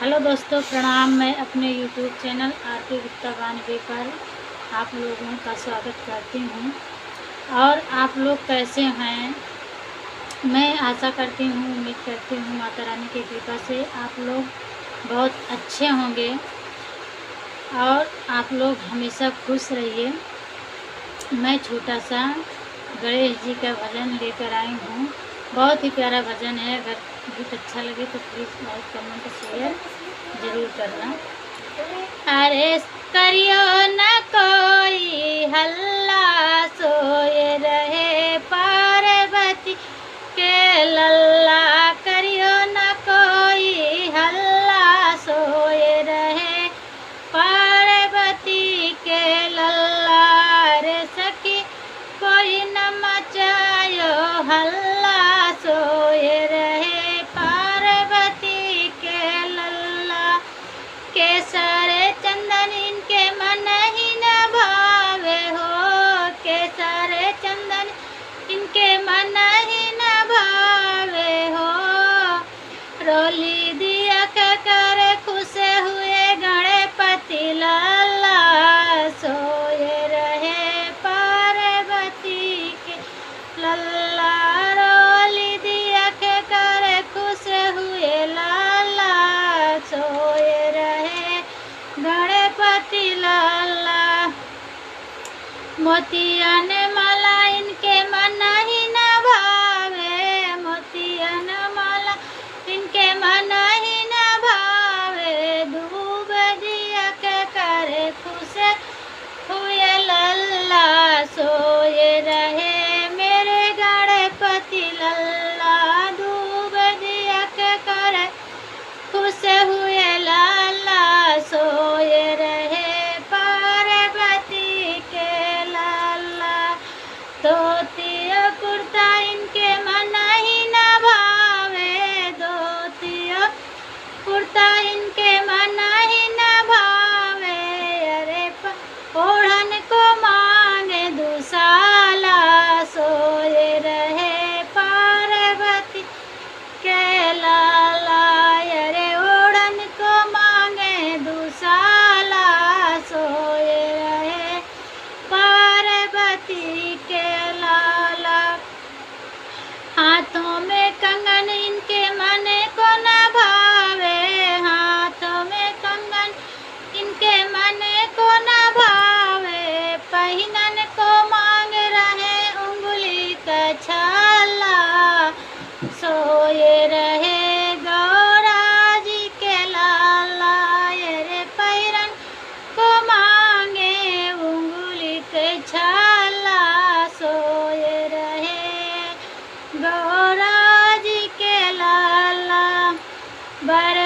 Hello दोस्तों, प्रणाम। मैं अपने यूट्यूब चैनल आरती गुप्ता बानवे पर आप लोगों का स्वागत करती हूँ। और आप लोग कैसे हैं? मैं आशा करती हूँ, उम्मीद करती हूँ माता रानी की कृपा से आप लोग बहुत अच्छे होंगे और आप लोग हमेशा खुश रहिए। मैं छोटा सा गणेश जी का भजन लेकर आई हूँ। बहुत ही प्यारा भजन है। अगर गीत अच्छा लगे तो प्लीज़ लाइक कमेंट शेयर ज़रूर करना। अरे करियो न कोई हल्ला, सोए रहे पार्वती के लल्ला। करियो न कोई हल्ला, सोए रहे पार्वती के लल्ला। रे सखी कोई न मचायो हल्ला, सोए रहे पार्वती के लल्ला। केसर चंदन इनके मन ही न भावे हो, केसर चंदन इनके मन ही न भावे हो। रोली दिया कर खुश हुए गणपति लल्ला, सोए रहे पार्वती के लल्ला। रोली दिया कर खुश हुए लल्ला, सोए रहे गणपति लल्ला। मोतियन माला इनके मन ही न भावे, मोतियन माला इनके मन ही न भावे। धूप दिया के करे खुश हुए लल्ला, सोए रहे मेरे गणपति लल्ला। धूप दिया के करे खुश हुए लल्ला, सोए रहे पार्वती के लल्ला। धोतिया कुर्ता इनके मन ही न भावे, धोतिया कुर्ता इनके मन ही न भावे। अरे ओढ़न को मांगे दुसाला, सोए रहे पार्वती के लाला। अरे ओढ़न को मांगे दुसाला, सोए रहे पार्वती के लाला। हाथों में कंगन इनके मन को न भावे, हाथों में कंगन इनके मन को न भावे। पहिनन को मांग रहे उंगली का छाला, सोए रहे गौरा जी के लाला। अरे पैरन को मांगे उंगली के छाला, सोए रहे गौरा जी के लाला। बर